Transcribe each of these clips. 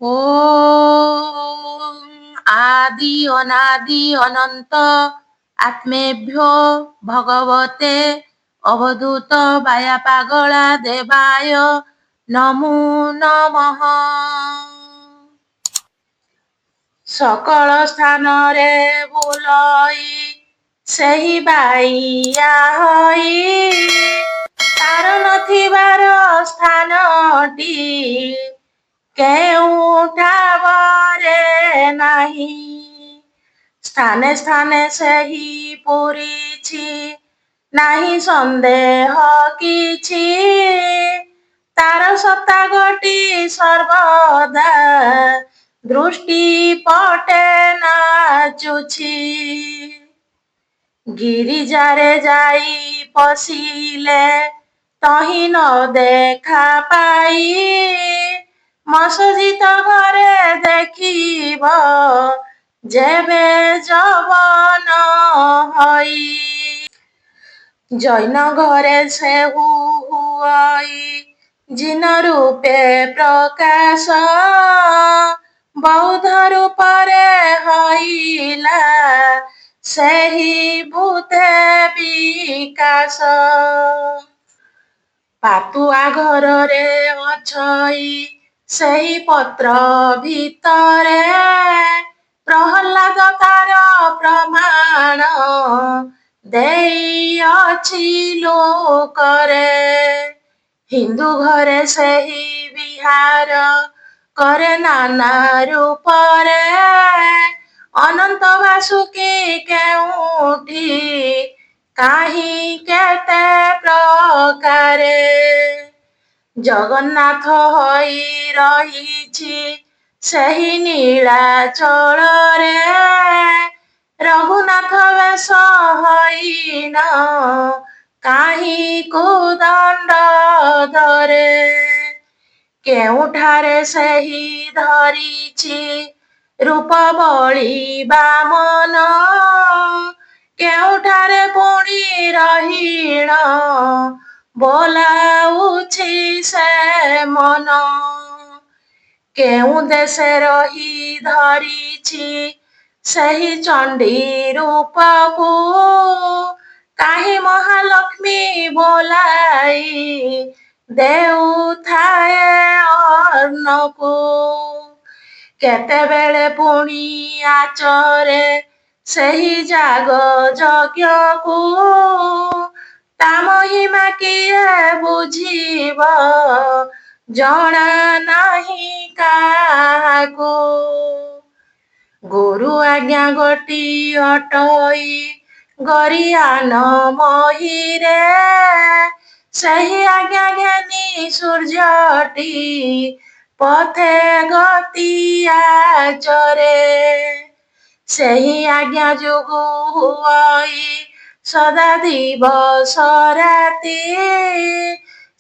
ওম আদি অনাদি অনন্ত আত্মেভ্যো ভগবতে অবধূত বায়া পাগলা দেবায় নমো নমঃ। সকল স্থাନରେ ବୁଲଇ ସେହି ବାଇଆ ହୋଇ ତାର ନଥିବାର ସ୍ଥାନଟି କେଉଁ ଠାବରେ ନାହିଁ। ସ୍ଥାନେ ସ୍ଥାନେ ସେହି ପୂରିଛି ନାହିଁ ସନ୍ଦେହ କିଛି। ତାର ସତ୍ତା ଗୋଟି ସର୍ବଦା ଦୃଷ୍ଟି ପଟେ ନାଚୁଛି। ଗିରିଜାରେ ଯାଇ ପଶିଲେ ତହିଁ ନ ଦେଖା ପାଇ ମସଜିଦ ଘରେ ଦେଖିବ ଯେବେ ଯବନ ହୋଇ। ଜୈନ ଘରେ ସେ ହୁଅଇ ଜିନ ରୂପେ ପ୍ରକାଶ ବୌଦ୍ଧ ରୂପରେ ହଇଲା ସେହି ଭୂତେ ବିକାଶ। ପାତୁଆ ଘରରେ ଅଛଇ ସେହି ପତ୍ର ଭିତରେ ପ୍ରହ୍ଲାଦ ତାର ପ୍ରମାଣ ଦେଇଅଛି ଲୋକରେ। ହିନ୍ଦୁ ଘରେ ସେହି ବିହାର କରେ ନାନା ରୂପରେ ଅନନ୍ତ ବାସୁକି କେଉଁଠି କାହିଁ କେତେ ପ୍ରକାରେ। ଜଗନ୍ନାଥ ହୋଇ ରହିଛି ସେହି ନୀଳାଚଳରେ ରଘୁନାଥ ବେଶ ହୋଇନ କାହିଁ କୁଦଣ୍ଡ ଧରେ। କେଉଁଠାରେ ସେହି ଧରିଛି ରୂପ ବଳି ବାମନ କେଉଁଠାରେ ପୁଣି ରହିଣ ବୋଲାଉଛି ସେ ମନ। କେଉଁ ଦେଶେ ରହି ଧରିଛି ସେହି ଚଣ୍ଡୀ ରୂପକୁ କାହିଁ ମହାଲକ୍ଷ୍ମୀ ବୋଲାଇ ଦେଉଥାଏ ଅନ୍ନକୁ। କେତେବେଳେ ପୁଣି ଆଚରେ ସେହି ଯାଗ ଯଜ୍ଞକୁ ତା ମହିମା କିଏ ବୁଝିବ ଜଣା ନାହିଁ କାହାକୁ। ଗୁରୁ ଆଜ୍ଞା ଗୋଟି ଅଟଇ ଗରିଆନ ମହିରେ ସେହି ଆଜ୍ଞା ଘେନି ସୂର୍ଯ୍ୟଟି ପଥେ ଗତି ଆଚରେ। ସେହି ଆଜ୍ଞା ଯୋଗୁ ହୁଅଇ ସଦା ଦିବସ ରାତି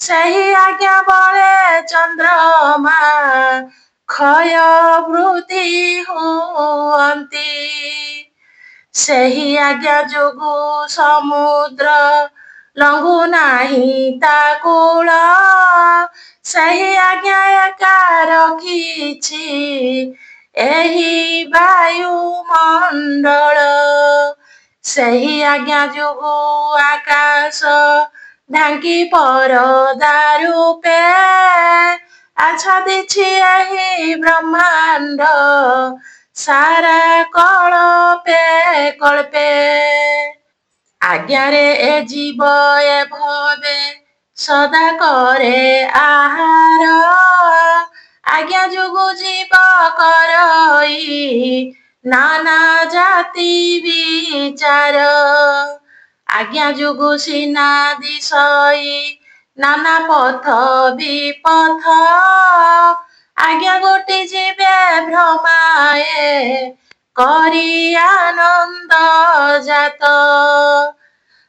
ସେହି ଆଜ୍ଞା ବଳେ ଚନ୍ଦ୍ରମା କ୍ଷୟ ବୃଦ୍ଧି ହୁଅନ୍ତି। ସେହି ଆଜ୍ଞା ଯୋଗୁ ସମୁଦ୍ର ଲଙ୍ଗୁ ନାହିଁ ତା କୂଳ ସେହି ଆଜ୍ଞା ଏକା ରଖିଛି ଏହି ବାୟୁମଣ୍ଡଳ। ସେହି ଆଜ୍ଞା ଯୋଗୁ ଆକାଶ ଢାଙ୍କି ପରଦା ରୂପେ ଆଚ୍ଛାଦିଛି ଏହି ବ୍ରହ୍ମାଣ୍ଡ ସାରା କଳ୍ପେ କଳ୍ପେ। ଆଜ୍ଞାରେ ଏ ଜୀବ ଏଭବେ ସଦା କରେ ଆହାର ଆଜ୍ଞା ଯୋଗୁ ଜୀବ କରଇ ନାନା ଜାତି ବିଚାର। ଆଜ୍ଞା ଯୋଗୁ ସିନା ଦିଶଇ ନାନା ପଥ ବିପଥ ଆଜ୍ଞା ଗୋଟି ଯିବେ ଭ୍ରମାଏ କରି ଆନନ୍ଦ ଜାତ।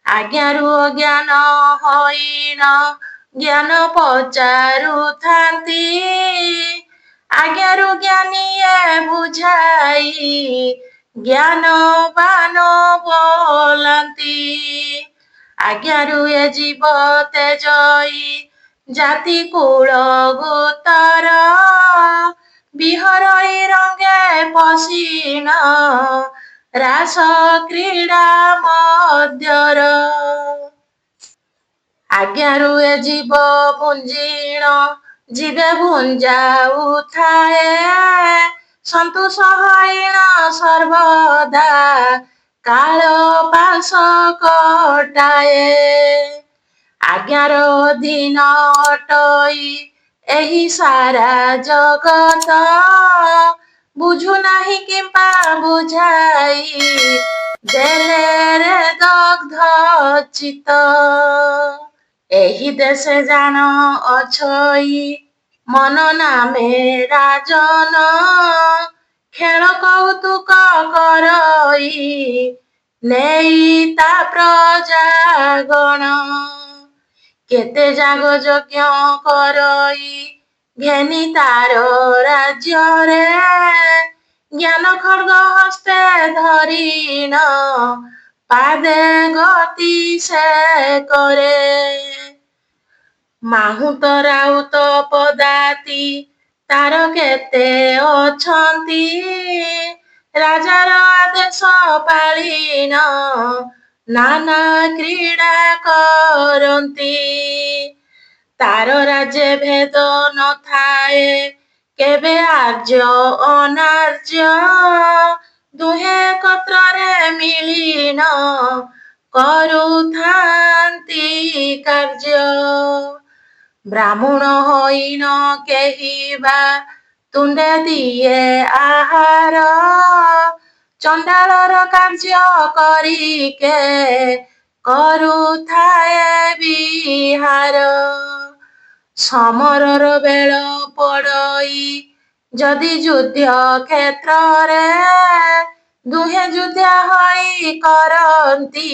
ଆଜ୍ଞାରୁ ଅଜ୍ଞାନ ହୋଇନ ଜ୍ଞାନ ପଚାରୁଥାନ୍ତି ଆଜ୍ଞାରୁ ଜ୍ଞାନୀଏ ବୁଝାଇ ଜ୍ଞାନବାନ ବୋଲାନ୍ତି। ଆଜ୍ଞାରୁ ଏ ଜୀବ ତେଜଇ ଜାତି କୁଳ ଗୋତର ବିହରଇ ରଙ୍ଗେ ପଶିଣ ରାସ କ୍ରୀଡ଼ା ମଧ୍ୟର। ଆଜ୍ଞାରୁ ଏ ଜୀବ ପୁଞ୍ଜିଣ ଯିବେ ଭୁଞ୍ଜାଉଥାଏ ସନ୍ତୋଷ ହଇଣ ସର୍ବଦା କାଳ ପାଶ କଟାଏ। ଆଜ୍ଞାର ଅଧୀନ ଅଟଇ ଏହି ସାରା ଜଗତ ବୁଝୁନାହିଁ କିମ୍ବା ବୁଝାଇ ଦେଲେ ରେ ଦଗ୍ଧ ଚିତ। ଏହି ଦେଶେ ଜାଣ ଅଛଇ ମନ ନାମେ ରାଜନ ଖେଳ କୌତୁକ କରଇ ନେଇ ତା ପ୍ରଜାଗଣ। କେତେ ଯାଗ ଯଜ୍ଞ କରଇ ଘେନି ତାର ରାଜ୍ୟରେ ଜ୍ଞାନ ଖଡ୍ଗ ହସ୍ତେ ଧରିଣ ପାଦେ ଗତି ସେ କରେ। ମାହୁତ ରାଉତ ପଦାତି ତାର କେତେ ଅଛନ୍ତି ରାଜାର ଆଦେଶ ପାଳିଣ ନାନା କ୍ରୀଡ଼ା କରନ୍ତି। ତାର ରାଜ୍ୟ ଭେଦ ନଥାଏ କେବେ ଆର୍ଯ୍ୟ ଅନାର୍ଯ୍ୟ ଦୁହେଁ ଏକତ୍ରରେ ମିଳିଣ କରୁଥାନ୍ତି କାର୍ଯ୍ୟ। ବ୍ରାହ୍ମଣ ହଇନ କେହି ବା ତୁଣ୍ଡେ ଦିଏ ଆହାର ଚଣ୍ଡାଳର କାର୍ଯ୍ୟ କରିକେ କରୁଥାଏ ବିହାର। ସମରର ବେଳ ପଡ଼ଇ ଯଦି ଯୁଦ୍ଧ କ୍ଷେତ୍ରରେ ଦୁହେଁ ଯୁଦ୍ଧ ହୋଇ କରନ୍ତି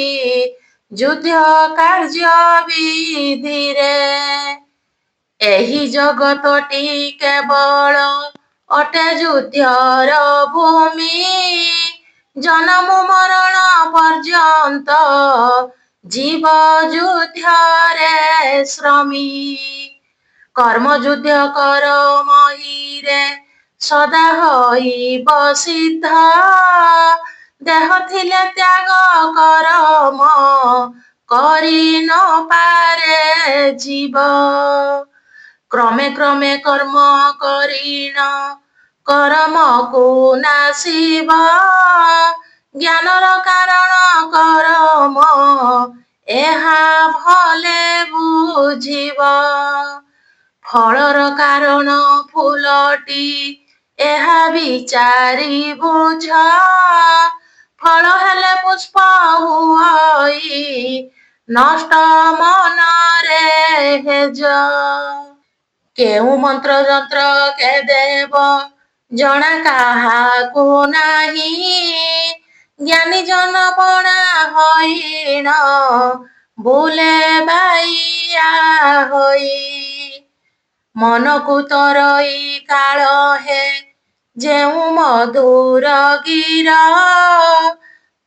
ଯୁଦ୍ଧ କାର୍ଯ୍ୟ ବିଧିରେ। ଏହି ଜଗତଟି କେବଳ ଅଟେ ଯୁଦ୍ଧର ଭୂମି ଜନମ ମରଣ ପର୍ଯ୍ୟନ୍ତ ଜୀବ ଯୁଦ୍ଧରେ ଶ୍ରମୀ। କର୍ମ ଯୁଦ୍ଧ କର ମହୀରେ ସଦା ହୋଇବ ସିଦ୍ଧ ଦେହ ଥିଲେ ତ୍ୟାଗ କରମ କରି ନ ପାରେ ଜୀବ। କ୍ରମେ କ୍ରମେ କର୍ମ କରିଣ କରମକୁ ନାଶିବ ଜ୍ଞାନର କାରଣ କରମ ଏହା ଭଲେ ବୁଝିବ। ଫଳର କାରଣ ଫୁଲଟି ଏହା ବିଚାରି ବୁଝ ଫଳ ହେଲେ ପୁଷ୍ପ ହୁଅଇ ନଷ୍ଟ ମନରେ ହେଜ। କେଉଁ ମନ୍ତ୍ର ଯନ୍ତ୍ର କେ ଦେବ ଜଣା କାହାକୁ ନାହିଁ ଜ୍ଞାନୀ ଜନ ବଣା ହଇଣ ବୁଲେ ବାଇଆ ହୋଇ। ମନକୁ ତରଇ କାଳ ହେ ଯେଉଁ ମଧୁର ଗୀର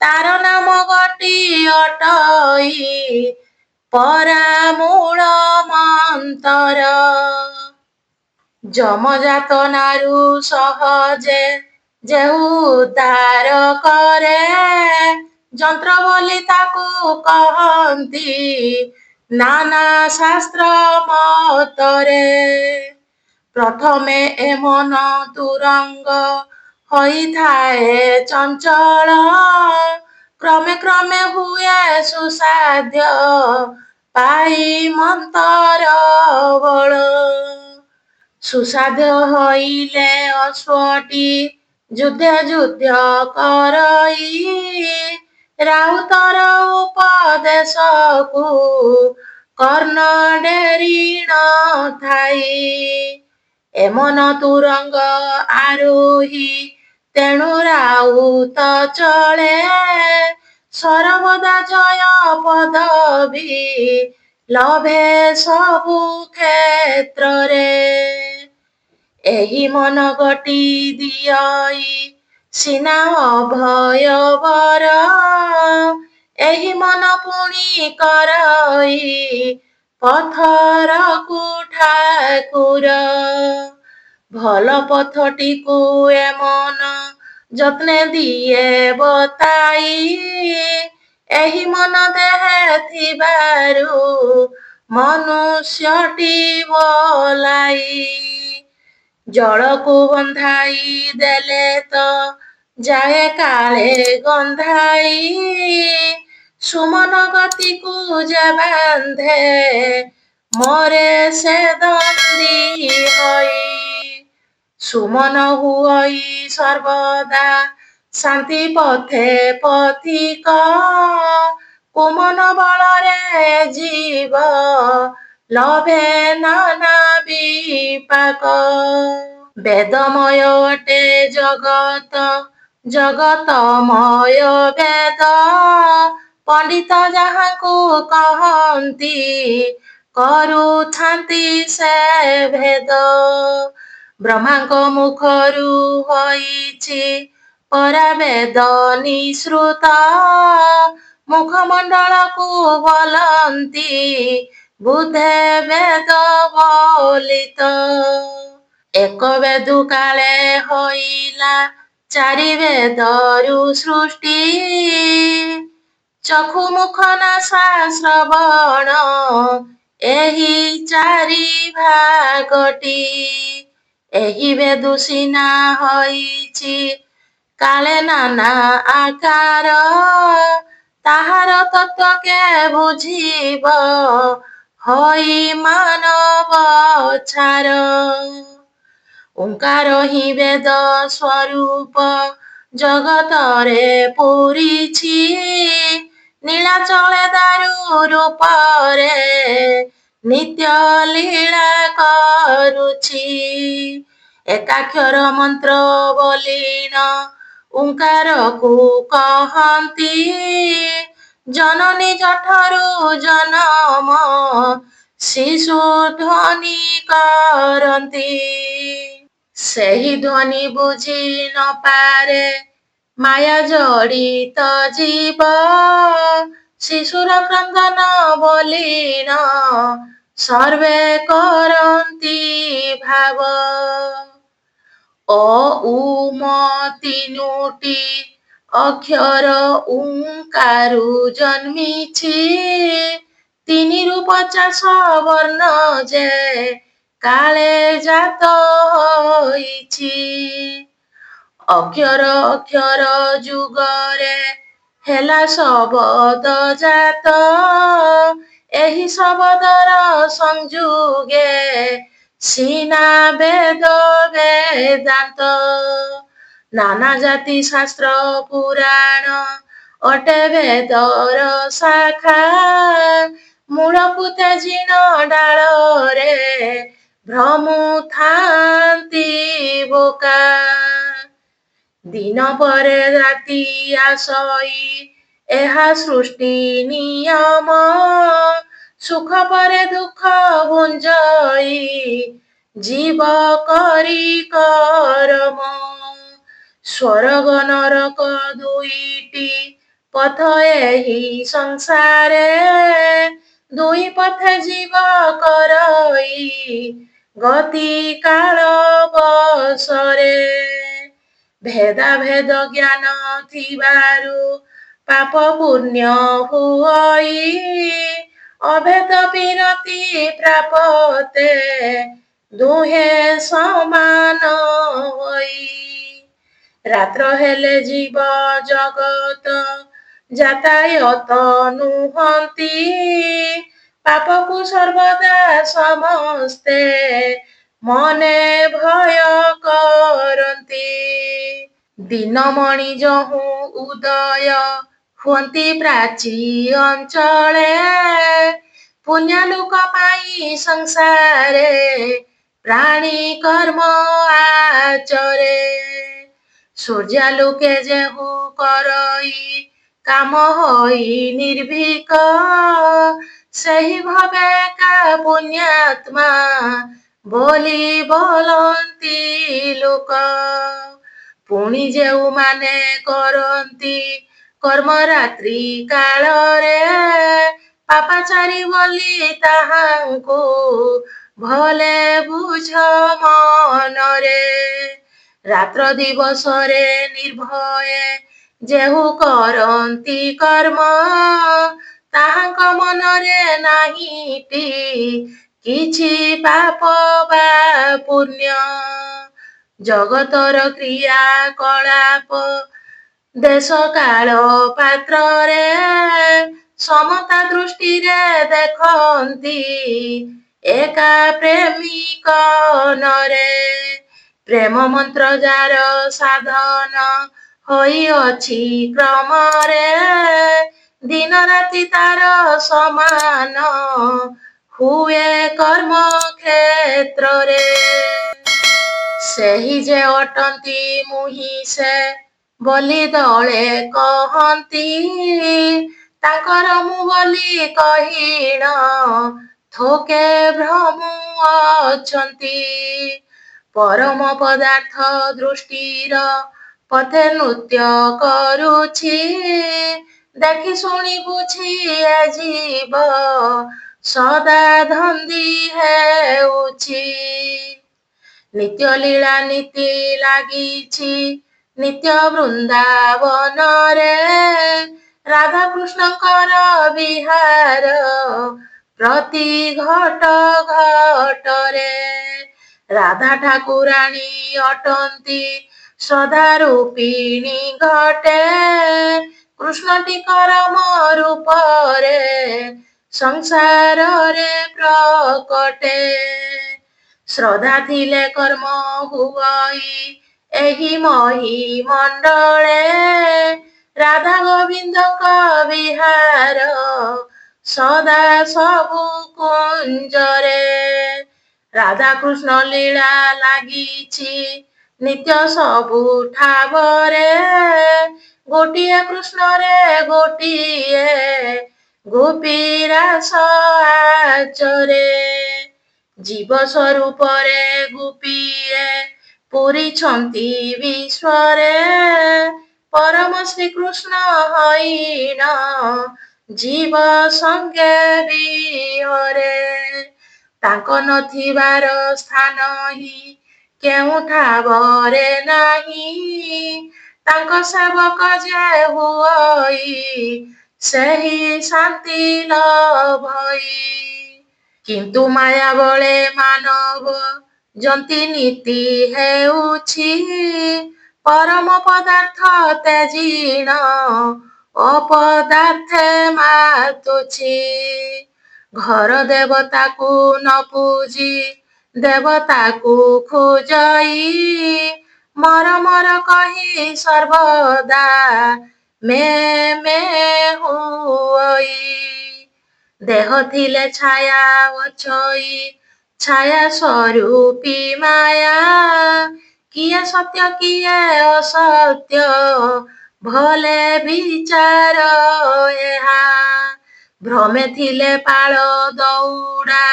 ତାର ନାମ ଗଟି ଅଟଇ ପରାମୂଳ ମନ୍ତର। ଯମଜାତ ନାରୁ ସହଜେ ଯେହୁ ଉଦ୍ଧାର କରେ ଯନ୍ତ୍ର ବୋଲି ତାକୁ କହନ୍ତି ନାନା ଶାସ୍ତ୍ର ମତରେ। ପ୍ରଥମେ ଏ ମନ ତୁରଙ୍ଗ ହୋଇଥାଏ ଚଞ୍ଚଳ କ୍ରମେ କ୍ରମେ ହୁଏ ସୁସାଧ୍ୟ ପାଇ ମନ୍ତର ବଳ। ସୁସାଧ୍ୟ ହଇଲେ ଅଶ୍ୱଟି ଯୁଦ୍ଧେ ଯୁଦ୍ଧ କରଇ ରାଉତର ଉପଦେଶକୁ କର୍ଣ୍ଣ ଡେରି ନ ଥାଇ। ଏମନ ତୁରଙ୍ଗ ଆରୋହୀ ତେଣୁ ରାଉତ ଚଳେ ସର୍ବଦା ଜୟ ପଦବୀ ଲଭେ ସବୁ କ୍ଷେତ୍ରରେ। ଏହି ମନ ଗଟି ଦିଅଇ ସିନା ଅଭୟ ବର ଏହି ମନ ପୁଣି କରଇ ପଥରକୁ ଠାକୁର। ଭଲ ପଥଟିକୁ ଏମନ ଯତ୍ନେ ଦିଏ ବତାଇ, ଏହି ମନ ଦେହେ ଥିବାରୁ ମନୁଷ୍ୟଟି ବୋଲାଇ। ଜଳକୁ ବନ୍ଧାଇ ଦେଲେ ତ ଯାଏ କାଳେ ଗନ୍ଧାଇ, ସୁମନ ଗତିକୁ ଯେ ବାନ୍ଧେ ମରେ ସେ ଦଣ୍ଡି ହୋଇ। ସୁମନ ହୁଅଇ ସର୍ବଦା ଶାନ୍ତି ପଥେ ପଥିକ, କୁମନ ବଳରେ ଜୀବ ଲଭେ ନାନା ବିପାକ। ବେଦମୟ ଅଟେ ଜଗତ, ଜଗତମୟ ବେଦ, ପଣ୍ଡିତ ଯାହାକୁ କହନ୍ତି କରୁଥାନ୍ତି ସେ ଭେଦ। ବ୍ରହ୍ମାଙ୍କ ମୁଖରୁ ହୋଇଛି ପରା ବେଦ ନିଃସୃତ, ମୁଖମଣ୍ଡଳକୁ ବୋଲନ୍ତି ବୁଧେ ବେଦ ବୋଲିତ। ଏକ ବେଦୁ କାଳେ ହୋଇଲା ଚାରି ବେଦରୁ ସୃଷ୍ଟି, ଚକ୍ଷୁ ମୁଖ ନାସା ଶ୍ରବଣ ଏହି ଚାରି ଭାଗଟି। ଏହି ବେଦୁ ସିନା ହୋଇଛି କାଳେ ନାନା ଆକାର, ତାହାର ତତ୍ତ୍ୱ କେ ବୁଝିବ ହୋଇ ମାନବ ଛାର। ଓଙ୍କାର ହିଁ ବେଦ ସ୍ୱରୂପ ଜଗତରେ ପୂରିଛି, ନୀଳାଚଳେ ଦାରୁ ରୂପରେ ନିତ୍ୟ ଲୀଳା କରୁଛି। ଏକାକ୍ଷର ମନ୍ତ୍ର ବୋଲିଣ ଓଙ୍କାରକୁ କହନ୍ତି, ଜନନୀ ଜଠରୁ ଜନମ ଶିଶୁ ଧ୍ୱନି କରନ୍ତି। ସେହି ଧ୍ୱନି ବୁଝି ନ ପାରେ ମାୟା ଜଡ଼ିତ ଜୀବ, ଶିଶୁର କ୍ରନ୍ଦନ ବୋଲିଣ ସର୍ବେ କରନ୍ତି ଭାବ। ଅ ଉ ମ ତିନୋଟି ଅକ୍ଷର ଓଙ୍କାରୁ ଜନ୍ମିଛି, ତିନିରୁ 50 ବର୍ଣ୍ଣ ଯେ କାଳେ ଜାତ ହୋଇଛି। ଅକ୍ଷର ଅକ୍ଷର ଯୁଗରେ ହେଲା ଶବଦ ଜାତ, ଏହି ଶବଦର ସଂଯୋଗେ ସିନା ବେଦ ବେଦାନ୍ତ। ନାନା ଜାତି ଶାସ୍ତ୍ର ପୁରାଣ ଅଟେ ବେଦର ଶାଖା, ମୂଳକୁ ତେଜିଣ ଡାଳରେ ଭ୍ରମୁଥାନ୍ତି ବୋକା। ଦିନ ପରେ ରାତି ଆସଇ ଏହା ସୃଷ୍ଟି ନିୟମ, ସୁଖ ପରେ ଦୁଃଖ ଭୁଞ୍ଜଇ ଜୀବ କରି କରମ। ସ୍ୱର୍ଗ ନରକ ଦୁଇଟି ପଥ ଏହି ସଂସାରେ, ଦୁଇ ପଥେ ଜୀବ କରଇ ଗତି କାଳ ବସରେ। ଭେଦାଭେଦ ଜ୍ଞାନ ଥିବାରୁ ପାପ ପୁଣ୍ୟ ହୁଅଇ, ଅଭେଦ ବିରତି ପ୍ରାପତେ ଦୁହେଁ ସମାନ ହୋଇ। ରାତ୍ର ହେଲେ ଜୀବ ଜଗତ ଯାତାୟତ ନୁହନ୍ତି, ପାପକୁ ସର୍ବଦା ସମସ୍ତେ ମନେ ଭୟ କରନ୍ତି। ଦିନମଣି ଯହୁଁ ଉଦୟ ହୁଅନ୍ତି ପ୍ରାଚୀ ଅଞ୍ଚଳେ, ପୁଣ୍ୟଲୋକ ପାଇଁ ସଂସାରେ ପ୍ରାଣୀ କର୍ମ ଆଚରେ। ସୂର୍ଯ୍ୟାଲୋକେ ଯେହୁ କରଇ କାମ ହୋଇ ନିର୍ଭୀକ, ସେହି ଭବେ କା ପୁଣ୍ୟାତ୍ମା ବୋଲି ବୋଲନ୍ତି ଲୋକ। ପୁଣି ଯେଉଁମାନେ କରନ୍ତି କର୍ମ ରାତ୍ରି କାଳରେ, ପାପାଚାରୀ ବୋଲି ତାହାଙ୍କୁ ଭଲେ ବୁଝ ମନରେ। ରାତ୍ର ଦିବସରେ ନିର୍ଭୟେ ଯେହୁ କରନ୍ତି କର୍ମ, ତାହାଙ୍କ ମନରେ ନାହିଁଟି କିଛି ପାପ ବା ପୁଣ୍ୟ। ଜଗତର କ୍ରିୟା କଳାପ ଦେଶ କାଳ ପାତ୍ରରେ, ସମତା ଦୃଷ୍ଟିରେ ଦେଖନ୍ତି ଏକା ପ୍ରେମିକ ନରେ। ପ୍ରେମ ମନ୍ତ୍ର ଯାର ସାଧନ ହୋଇଅଛି କ୍ରମରେ, ଦିନ ରାତି ତାର ସମାନ ହୁଏ କର୍ମ କ୍ଷେତ୍ରରେ। ସେହି ଯେ ଅଟନ୍ତି ମୁହିଁ ସେ ବୋଲି ଦଳେ କହନ୍ତି, ତାଙ୍କର ମୁଁ ବୋଲି କହିଣ ଥୋକେ ଭ୍ରମୁ ଅଛନ୍ତି। ପରମ ପଦାର୍ଥ ଦୃଷ୍ଟିର ପଥେ ନୃତ୍ୟ କରୁଛି, ଦେଖି ଶୁଣି ବୁଝି ଏ ଜୀବ ସଦା ଧନ୍ଦି ହେଉଛି। ନିତ୍ୟ ଲୀଳା ନୀତି ଲାଗିଛି ନିତ୍ୟ ବୃନ୍ଦାବନରେ, ରାଧାକୃଷ୍ଣଙ୍କର ବିହାର ପ୍ରତି ଘଟ ଘଟରେ। ରାଧା ଠାକୁରାଣୀ ଅଟନ୍ତି ଶ୍ରଦ୍ଧା ରୂପିଣୀ ଘଟେ, କୃଷ୍ଣଟି କରମ ରୂପରେ ସଂସାରରେ ପ୍ରକଟେ। ଶ୍ରଦ୍ଧା ଥିଲେ କର୍ମ ହୁଅଇ ଏହି ମହି ମଣ୍ଡଳେ, ରାଧା ଗୋବିନ୍ଦଙ୍କ ବିହାର ସଦା ସବୁ କୁଞ୍ଜରେ। ରାଧା କୃଷ୍ଣ ଲୀଳା ଲାଗିଛି ନିତ୍ୟ ସବୁ ଠାବରେ, ଗୋଟିଏ କୃଷ୍ଣରେ ଗୋଟିଏ ଗୋପୀ ରାସ ଆଚରେ। ଜୀବ ସ୍ୱରୂପରେ ଗୋପୀଏ ପୂରିଛନ୍ତି ବିଶ୍ୱରେ, ପରମ ଶ୍ରୀକୃଷ୍ଣ ହଇଣ ଜୀବ ସଙ୍ଗେ ବିହରେ। ତାଙ୍କ ନଥିବାର ସ୍ଥାନ ହିଁ କେଉଁ ଠାବରେ ନାହିଁ, ତାଙ୍କ ସେବକ ଯେ ହୁଅଇ ସେହି ଶାନ୍ତି ଲଭଇ। କିନ୍ତୁ ମାୟା ବଳେ ମାନବ ଯନ୍ତି ନୀତି ହେଉଛି, ପରମ ପଦାର୍ଥ ତେଜିଣ ଅପଦାର୍ଥେ ମାତୁଛି। ଘର ଦେବତାକୁ ନ ପୂଜି ଦେବତାକୁ ଖୋଜଇ, ମର ମର କହି ସର୍ବଦା ମେ ମେ ହୁଅଇ। ଦେହ ଥିଲେ ଛାୟା ଅଛଇ ଛାୟା ସ୍ୱରୂପୀ ମାୟା, କିଏ ସତ୍ୟ କିଏ ଅସତ୍ୟ ଭଲେ ବିଚାର ଏହା। ଭ୍ରମେ ଥିଲେ ପାଳ ଦଉଡ଼ା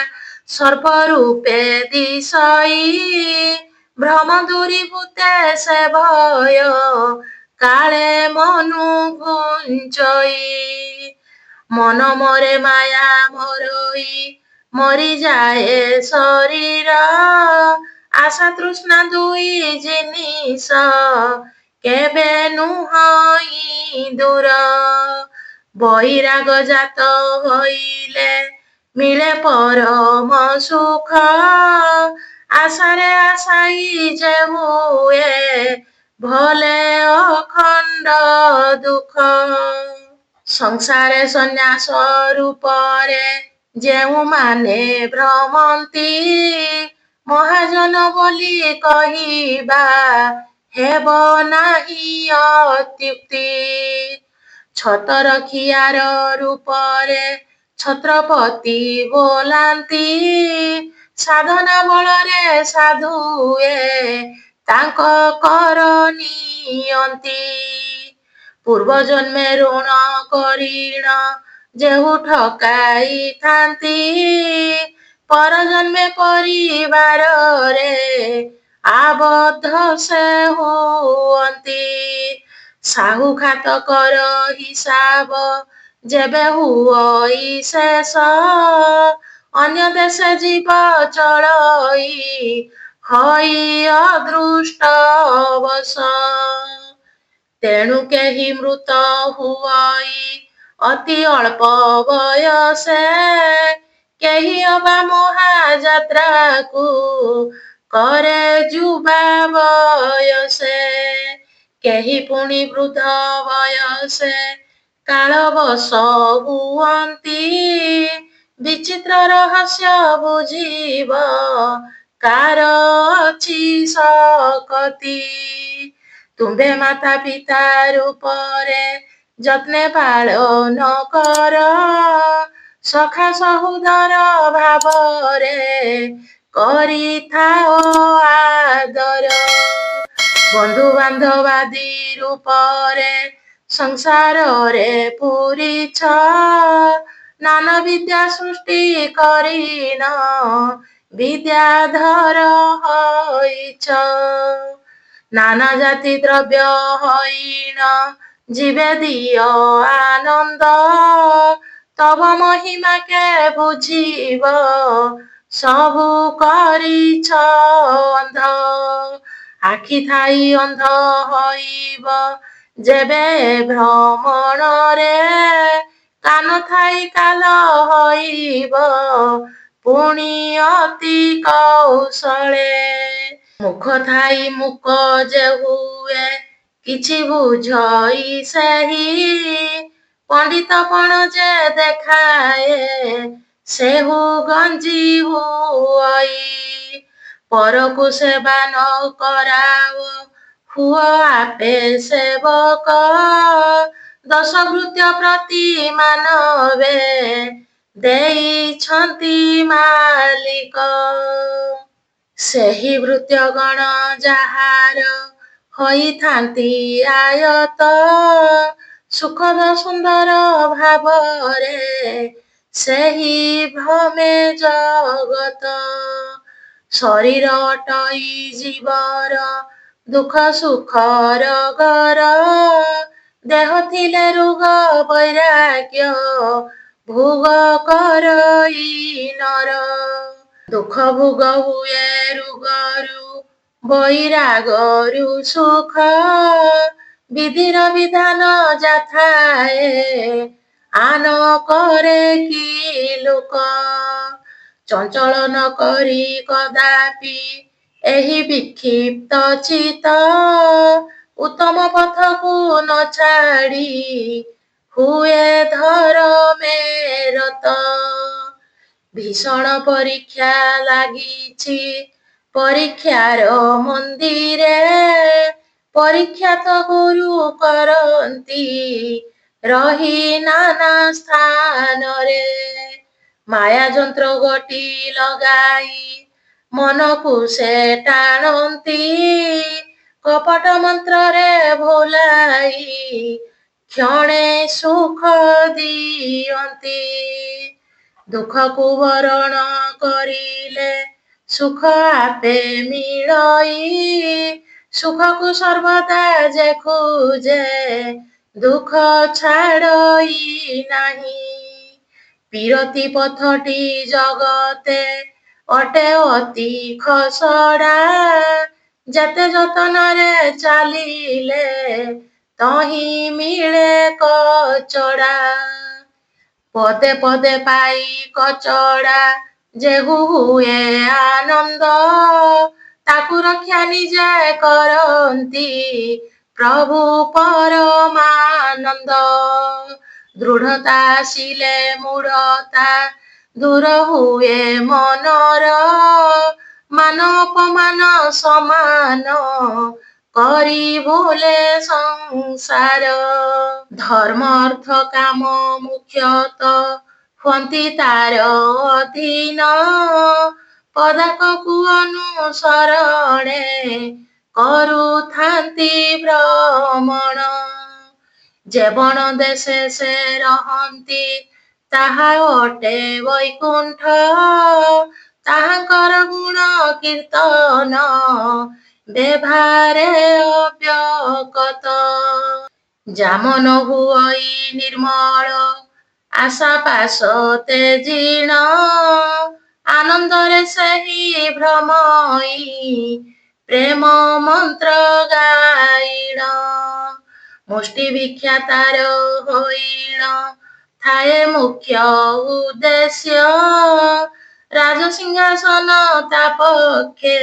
ସର୍ପ ରୂପେ ଦିଶଇ, ଭ୍ରମ ଦୂରୀଭୂତେ ସେ ଭୟ କାଳେ ମନୁ ଘୁଞ୍ଚଇ। ମନ ମରେ ମାୟା ମରଇ ମରିଯାଏ ଶରୀର, ଆଶା ତୃଷ୍ଣା ଦୁଇ ଜିନିଷ କେବେ ନୁହଁଇ ଦୂର। ବୈରାଗ ଜାତ ହୋଇଲେ ମିଳେ ପରମ ସୁଖ, ଆଶାରେ ଆଶାୟୀ ଯେ ହୁଏ ଭଲେ ଅଖଣ୍ଡ ଦୁଃଖ। ସଂସାରେ ସନ୍ନ୍ୟାସ ରୂପରେ ଯେଉଁମାନେ ଭ୍ରମନ୍ତି, ମହାଜନ ବୋଲି କହିବା ହେବ ନାହିଁ ଅତ୍ୟୁକ୍ତି। ଛତରଖିଆର ରୂପରେ ଛତ୍ରପତି ବୋଲାନ୍ତି, ସାଧନା ବଳରେ ସାଧୁଏ ତାଙ୍କ କର ନିଅନ୍ତି। ପୂର୍ବ ଜନ୍ମେ ଋଣ କରିଣ ଯେହୁ ଠକାଇଥାନ୍ତି, ପର ଜନ୍ମେ ପରିବାରରେ ଆବଦ୍ଧ ସେ ହୁଅନ୍ତି। ସାହୁ ଖାତକର ହିସାବ ଯେବେ ହୁଅଇ ଶେଷ, ଅନ୍ୟ ଦେଶ ଯିବ ଚଳଇ ହଇ ଅଦୃଷ୍ଟ ବଶ। ତେଣୁ କେହି ମୃତ ହୁଅଇ ଅତି ଅଳ୍ପ ବୟସେ, କେହି ଅବା ମହାଯାତ୍ରାକୁ କରେ ଯୁବା ବୟସେ, କେହି ପୁଣି ବୃଦ୍ଧ ବୟସେ କାଳବଶ ହୁଅନ୍ତି। ବିଚିତ୍ର ରହସ୍ୟ ବୁଝିବ କାର ଅଛି ଶକତି। ତୁମ୍ଭେ ମାତା ପିତା ରୂପରେ ଯତ୍ନେ ପାଳନ କର, ସଖା ସହୋଦର ଭାବରେ କରିଥାଅ ଆଦର। ବନ୍ଧୁ ବାନ୍ଧବାଦୀ ରୂପରେ ସଂସାରରେ ପୁରିଛ, ନାନା ବିଦ୍ୟା ସୃଷ୍ଟି କରିନ ବିଦ୍ୟାଧର ହୋଇଛ। ନାନା ଜାତି ଦ୍ରବ୍ୟ ହଇଣ ଯିବେ ଦିଅ ଆନନ୍ଦ, ତବ ମହିମା କେ ବୁଝିବ ସବୁ କରିଛ ଅନ୍ଧ। ଆଖି ଥାଇ ଅନ୍ଧ ହଇବ ଯେବେ ଭ୍ରମଣରେ, କାନ ଥାଇ କାଲ ହଇବ ପୁଣି ଅତି କୌଶଳେ। ମୁଖ ଥାଇ ମୂକ ଯେ ହୁଏ କିଛି ବୁଝଇ ସେହି, ପଣ୍ଡିତପଣ ଯେ ଦେଖାଏ ସେହୁ ଗଞ୍ଜି ହୁଅଇ। ପରକୁ ସେବା ନ କରାଅ ହୁଅ ଆପେ ସେବକ, ଦଶ ଭୃତ୍ୟ ପ୍ରତି ମାନବେ ଦେଇଛନ୍ତି ମାଲିକ। ସେହି ଭୃତ୍ୟଗଣ ଯାହାର ହୋଇଥାନ୍ତି ଆୟତ, ସୁଖଦ ସୁନ୍ଦର ଭାବରେ ସେହି ଭ୍ରମେ ଜଗତ। ଶରୀର ଅଟଇ ଜୀବର ଦୁଃଖ ସୁଖ ରୋଗର, ଦେହ ଥିଲେ ରୋଗ ବୈରାଗ୍ୟ ଭୋଗ କରଇ ନର। ଦୁଃଖ ଭୋଗ ହୁଏ ରୋଗରୁ ବୈରାଗରୁ ସୁଖ, ବିଧିର ବିଧାନ ଯାଥାଏ ଆନ କରେ କି ଲୋକ। ଚଞ୍ଚଳ ନ କରି କଦାପି ଏହି ବିକ୍ଷିପ୍ତ ଚିତ, ଉତ୍ତମ ପଥକୁ ନ ଛାଡ଼ି ହୁଏ ଧର୍ମେ ରତ। ଭୀଷଣ ପରୀକ୍ଷା ଲାଗିଛି ପରୀକ୍ଷାର ମନ୍ଦିରେ, ପରୀକ୍ଷାତ ଗୁରୁ କରନ୍ତି ରହି ନାନା ସ୍ଥାନରେ। ମାୟା ଯନ୍ତ୍ର ଗୋଟି ଲଗାଇ ମନକୁ ସେ ଟାଣନ୍ତି, କପଟ ମନ୍ତ୍ରରେ ଭୁଲାଇ କ୍ଷଣେ ସୁଖ ଦିଅନ୍ତି। ଦୁଃଖକୁ ବରଣ କରିଲେ ସୁଖ ଆପେ ମିଳଇ, ସୁଖକୁ ସର୍ବଦା ଯେ ଖୋଜେ ଦୁଃଖ ଛାଡ଼ଇ ନାହିଁ। ପୀରତି ପଥଟି ଜଗତେ ଅଟେ ଅତି ଖସଡ଼ା, ଯେତେ ଯତନରେ ଚାଲିଲେ ତହିଁ ମିଳେ କଚଡ଼ା। ପଦେ ପଦେ ପାଇ କଚଡ଼ା ଯେହୁ ହୁଏ ଆନନ୍ଦ, ତାକୁ ରକ୍ଷା ନିଜେ କରନ୍ତି ପ୍ରଭୁ ପରମାନନ୍ଦ। ଦୃଢ଼ତା ଆସିଲେ ମୂଢ଼ତା ଦୂର ହୁଏ ମନର, ମାନ ଅପମାନ ସମାନ କରି ଭୁଲେ ସଂସାର। ଧର୍ମ ଅର୍ଥ କାମ ମୁଖ୍ୟତଃ ହୁଅନ୍ତି ତାର ଅଧୀନ, ପଦାକକୁ ଅନୁସରଣେ କରୁଥାନ୍ତି ଭ୍ରମଣ। ଯେ ବଣ ଦେଶେ ସେ ରହନ୍ତି ତାହା ଅଟେ ବୈକୁଣ୍ଠ, ତାହାଙ୍କର ଗୁଣ କୀର୍ତ୍ତନ ବେଭାରେ ଅବ୍ୟକତ। ଯାମ ନ ହୁଅଇ ନିର୍ମଳ ଆଶା ପାଶତେ ଜିଣ ଆନନ୍ଦରେ ସେହି ଭ୍ରମଇ ପ୍ରେମ ମନ୍ତ୍ର ଗାଇଣ ମୁଷ୍ଟି ଭିକ୍ଷା ତାର ହୋଇଣ ଥାଏ ମୁଖ୍ୟ ଉଦ୍ଦେଶ୍ୟ ରାଜସିଂହାସନ ତା ପକ୍ଷେ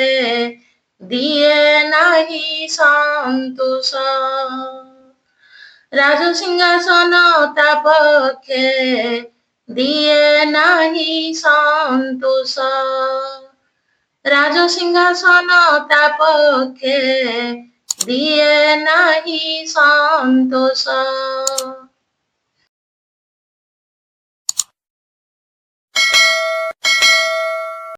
ଦିଏ ନାହିଁ ସନ୍ତୋଷ ରାଜସିଂହାସନ ତା ପକ୍ଷେ ଦିଏ ନାହିଁ ସନ୍ତୋଷ ରାଜସିଂହାସନ ତା ପକ୍ଷେ ଦିଏ ନାହିଁ ସନ୍ତୋଷ।